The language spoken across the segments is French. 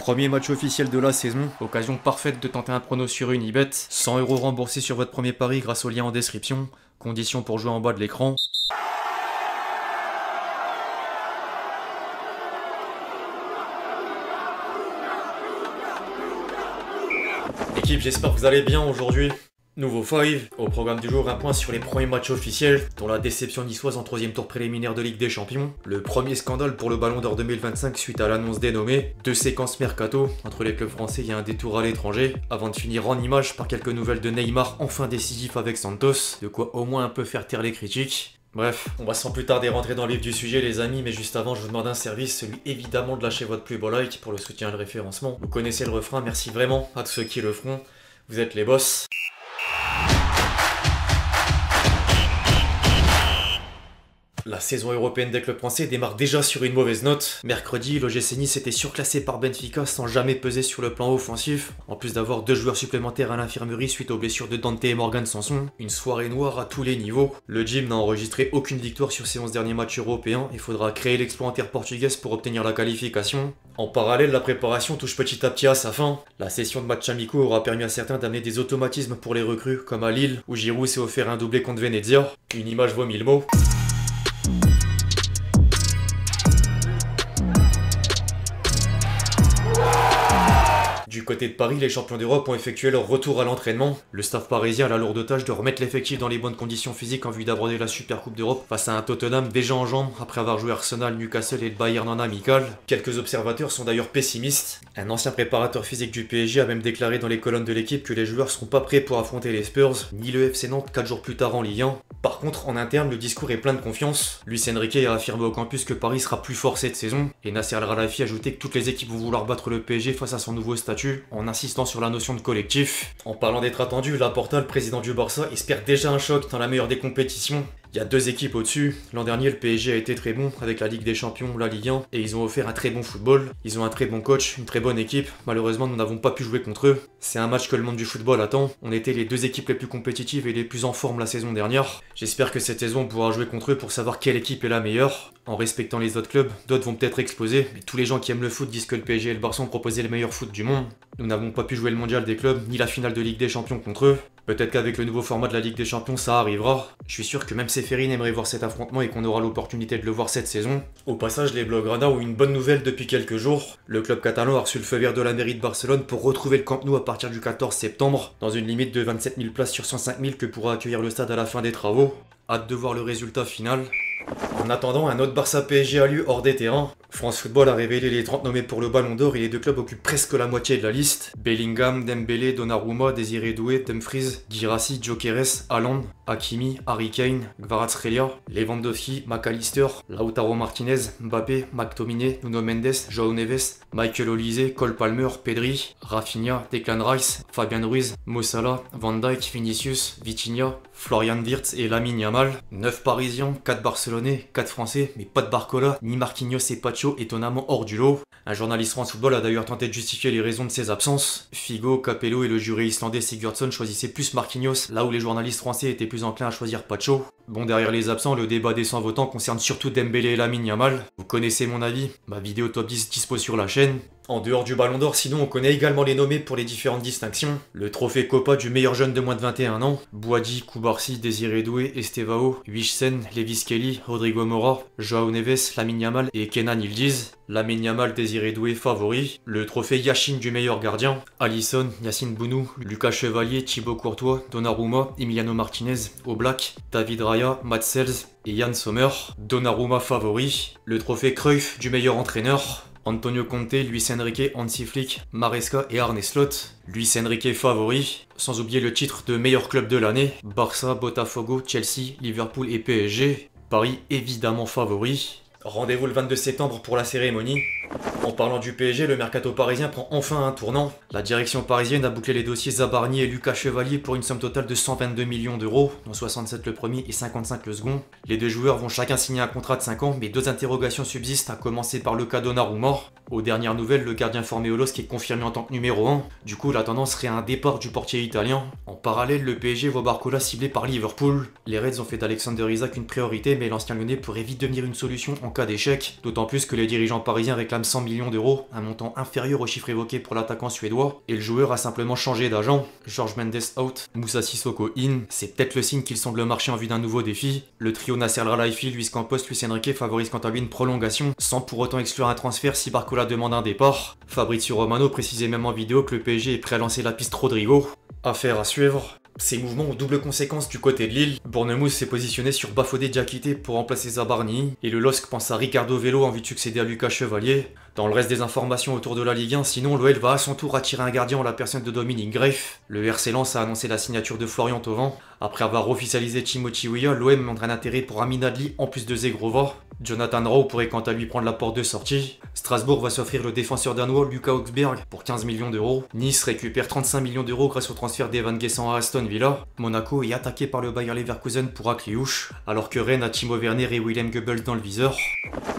Premier match officiel de la saison, occasion parfaite de tenter un prono sur Unibet. 100 € remboursés sur votre premier pari grâce au lien en description. Conditions pour jouer en bas de l'écran. L'équipe, j'espère que vous allez bien aujourd'hui. Nouveau 5, au programme du jour, un point sur les premiers matchs officiels, dont la déception niçoise en troisième tour préliminaire de Ligue des Champions, le premier scandale pour le Ballon d'Or 2025 suite à l'annonce dénommée, 2 séquences mercato entre les clubs français et un détour à l'étranger, avant de finir en images par quelques nouvelles de Neymar enfin décisif avec Santos, de quoi au moins un peu faire taire les critiques. Bref, on va sans plus tarder rentrer dans le vif du sujet les amis, mais juste avant je vous demande un service, celui évidemment de lâcher votre plus beau like pour le soutien et le référencement. Vous connaissez le refrain, merci vraiment à tous ceux qui le feront, vous êtes les boss. La saison européenne des clubs français démarre déjà sur une mauvaise note. Mercredi, l'OGC Nice était surclassé par Benfica sans jamais peser sur le plan offensif. En plus d'avoir 2 joueurs supplémentaires à l'infirmerie suite aux blessures de Dante et Morgan Sanson. Une soirée noire à tous les niveaux. Le Gym n'a enregistré aucune victoire sur ses 11 derniers matchs européens. Il faudra créer l'exploit interportugaise pour obtenir la qualification. En parallèle, la préparation touche petit à petit à sa fin. La session de matchs amicaux aura permis à certains d'amener des automatismes pour les recrues, comme à Lille, où Giroud s'est offert un doublé contre Venezia. Une image vaut 1000 mots. Du côté de Paris, les champions d'Europe ont effectué leur retour à l'entraînement. Le staff parisien a la lourde tâche de remettre l'effectif dans les bonnes conditions physiques en vue d'aborder la Super Coupe d'Europe face à un Tottenham déjà en jambes après avoir joué Arsenal, Newcastle et le Bayern en amical. Quelques observateurs sont d'ailleurs pessimistes. Un ancien préparateur physique du PSG a même déclaré dans les colonnes de l'équipe que les joueurs seront pas prêts pour affronter les Spurs, ni le FC Nantes 4 jours plus tard en Ligue 1. Par contre, en interne, le discours est plein de confiance. Luis Enrique a affirmé au campus que Paris sera plus fort cette saison, et Nasser Al-Khelaifi a ajouté que toutes les équipes vont vouloir battre le PSG face à son nouveau statut, en insistant sur la notion de collectif. En parlant d'être attendu, Laporta, le président du Barça, espère déjà un choc dans la meilleure des compétitions. Il y a 2 équipes au-dessus. L'an dernier, le PSG a été très bon avec la Ligue des Champions, la Ligue 1, et ils ont offert un très bon football. Ils ont un très bon coach, une très bonne équipe. Malheureusement, nous n'avons pas pu jouer contre eux. C'est un match que le monde du football attend. On était les 2 équipes les plus compétitives et les plus en forme la saison dernière. J'espère que cette saison, on pourra jouer contre eux pour savoir quelle équipe est la meilleure. En respectant les autres clubs, d'autres vont peut-être exploser, mais tous les gens qui aiment le foot disent que le PSG et le Barça ont proposé le meilleur foot du monde. Nous n'avons pas pu jouer le mondial des clubs, ni la finale de Ligue des Champions contre eux. Peut-être qu'avec le nouveau format de la Ligue des Champions, ça arrivera. Je suis sûr que même Séphérine aimerait voir cet affrontement et qu'on aura l'opportunité de le voir cette saison. Au passage, les Blaugrana ont une bonne nouvelle depuis quelques jours. Le club catalan a reçu le feu vert de la mairie de Barcelone pour retrouver le Camp Nou à partir du 14 septembre, dans une limite de 27 000 places sur 105 000 que pourra accueillir le stade à la fin des travaux. Hâte de voir le résultat final. En attendant, un autre Barça PSG a lieu hors des terrains. France Football a révélé les 30 nommés pour le Ballon d'Or et les 2 clubs occupent presque la moitié de la liste. Bellingham, Dembélé, Donnarumma, Désiré Doué, Dumfries, Guirassy, Gyökeres, Haaland, Hakimi, Harry Kane, Kvaratskhelia, Lewandowski, McAllister, Lautaro Martinez, Mbappé, McTominay, Nuno Mendes, João Neves, Michael Olise, Cole Palmer, Pedri, Rafinha, Declan Rice, Fabian Ruiz, Mo Salah, Van Dijk, Vinicius, Vitinha, Florian Wirtz et Lamine Yamal. 9 Parisiens, 4 Barcelonais, 4 Français, mais pas de Barcola, ni Marquinhos et Pacho étonnamment hors du lot. Un journaliste France Football a d'ailleurs tenté de justifier les raisons de ses absences. Figo, Capello et le jury islandais Sigurdsson choisissaient plus Marquinhos, là où les journalistes français étaient plus enclins à choisir Pacho. Bon, derrière les absents, le débat des 100 votants concerne surtout Dembélé et Lamine Yamal. Vous connaissez mon avis, ma vidéo top 10 dispo sur la chaîne. En dehors du Ballon d'Or, sinon on connaît également les nommés pour les différentes distinctions. Le trophée Copa du meilleur jeune de moins de 21 ans. Boadi, Koubarsi, Désiré Doué, Estevao, Wichsen, Levis Kelly, Rodrigo Mora, João Neves, Lamine Yamal et Kenan Yildiz. Lamine Yamal, Désiré Doué favori. Le trophée Yashin du meilleur gardien. Alisson, Yacine Bounou, Lucas Chevalier, Thibaut Courtois, Donnarumma, Emiliano Martinez, Oblak, David Raya, Mats Sels et Yann Sommer. Donnarumma favori. Le trophée Cruyff du meilleur entraîneur. Antonio Conte, Luis Enrique, Hansi Flick, Maresca et Arne Slot. Luis Enrique favori, sans oublier le titre de meilleur club de l'année. Barça, Botafogo, Chelsea, Liverpool et PSG. Paris évidemment favori. Rendez-vous le 22 septembre pour la cérémonie. En parlant du PSG, le mercato parisien prend enfin un tournant. La direction parisienne a bouclé les dossiers Zabarni et Lucas Chevalier pour une somme totale de 122 millions d'euros, dont 67 le premier et 55 le second. Les 2 joueurs vont chacun signer un contrat de 5 ans, mais 2 interrogations subsistent, à commencer par le cas Donnarumma. Aux dernières nouvelles, le gardien formé au LOSC est confirmé en tant que numéro 1. Du coup, la tendance serait un départ du portier italien. En parallèle, le PSG voit Barcola ciblé par Liverpool. Les Reds ont fait d'Alexander Isak une priorité, mais l'ancien Lyonnais pourrait vite devenir une solution en cas d'échec, d'autant plus que les dirigeants parisiens réclament 100 millions millions d'euros, un montant inférieur au chiffre évoqué pour l'attaquant suédois, et le joueur a simplement changé d'agent. George Mendes out, Moussa Sissoko in, c'est peut-être le signe qu'il sonde le marché en vue d'un nouveau défi. Le trio Nasser Al-Khelaifi, Luis Campos, Luis Enrique favorise quant à lui une prolongation, sans pour autant exclure un transfert si Barcola demande un départ. Fabrizio Romano précisait même en vidéo que le PSG est prêt à lancer la piste Rodrigo. Affaire à suivre. Ces mouvements ont double conséquence du côté de Lille. Bournemouth s'est positionné sur Bafodé Diakité pour remplacer Zabarni, et le LOSC pense à Ricardo Velo en vue de succéder à Lucas Chevalier. Dans le reste des informations autour de la Ligue 1, sinon l'OL va à son tour attirer un gardien en la personne de Dominique Greif. Le RC Lens a annoncé la signature de Florian Thauvin. Après avoir officialisé Timothy Weah, l'OM montre un intérêt pour Amin Adli en plus de Zegrova. Jonathan Rowe pourrait quant à lui prendre la porte de sortie. Strasbourg va s'offrir le défenseur danois Luka Högberg pour 15 millions d'euros. Nice récupère 35 millions d'euros grâce au transfert d'Evan Guessant à Aston Villa. Monaco est attaqué par le Bayer Leverkusen pour Akliouche, alors que Rennes a Timo Werner et Willem Goebbels dans le viseur.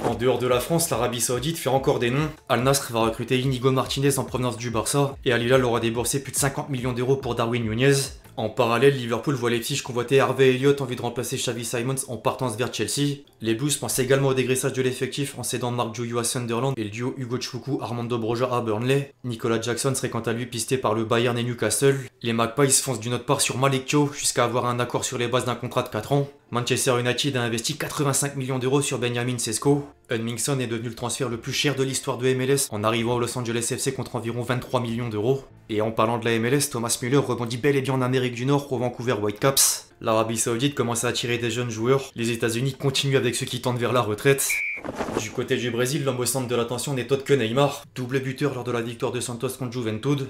En dehors de la France, l'Arabie Saoudite fait encore des noms. Al Nassr va recruter Inigo Martinez en provenance du Barça, et Al Hilal aura déboursé plus de 50 millions d'euros pour Darwin Nunez. En parallèle, Liverpool voit Leipzig convoiter Harvey Elliott en vue de remplacer Xavi Simons en partance vers Chelsea. Les Blues pensent également au dégraissage de l'effectif en cédant Marc Joyou à Sunderland et le duo Hugo Chukwu-Armando Broja à Burnley. Nicolas Jackson serait quant à lui pisté par le Bayern et Newcastle. Les Magpies foncent d'une autre part sur Malik Thiaw jusqu'à avoir un accord sur les bases d'un contrat de 4 ans. Manchester United a investi 85 millions d'euros sur Benjamin Sesko. Heung-min Son est devenu le transfert le plus cher de l'histoire de MLS en arrivant au Los Angeles FC contre environ 23 millions d'euros. Et en parlant de la MLS, Thomas Müller rebondit bel et bien en Amérique du Nord au Vancouver Whitecaps. L'Arabie Saoudite commence à attirer des jeunes joueurs. Les États-Unis continuent avec ceux qui tendent vers la retraite. Du côté du Brésil, l'homme au centre de l'attention n'est autre que Neymar, double buteur lors de la victoire de Santos contre Juventude.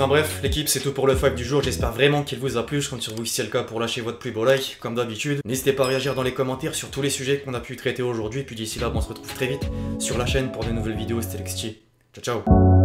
Enfin bref, l'équipe, c'est tout pour le fact du jour, j'espère vraiment qu'il vous a plu, je compte sur vous si c'est le cas pour lâcher votre plus beau like, comme d'habitude. N'hésitez pas à réagir dans les commentaires sur tous les sujets qu'on a pu traiter aujourd'hui, puis d'ici là, on se retrouve très vite sur la chaîne pour de nouvelles vidéos, c'était Lexchi. Ciao ciao.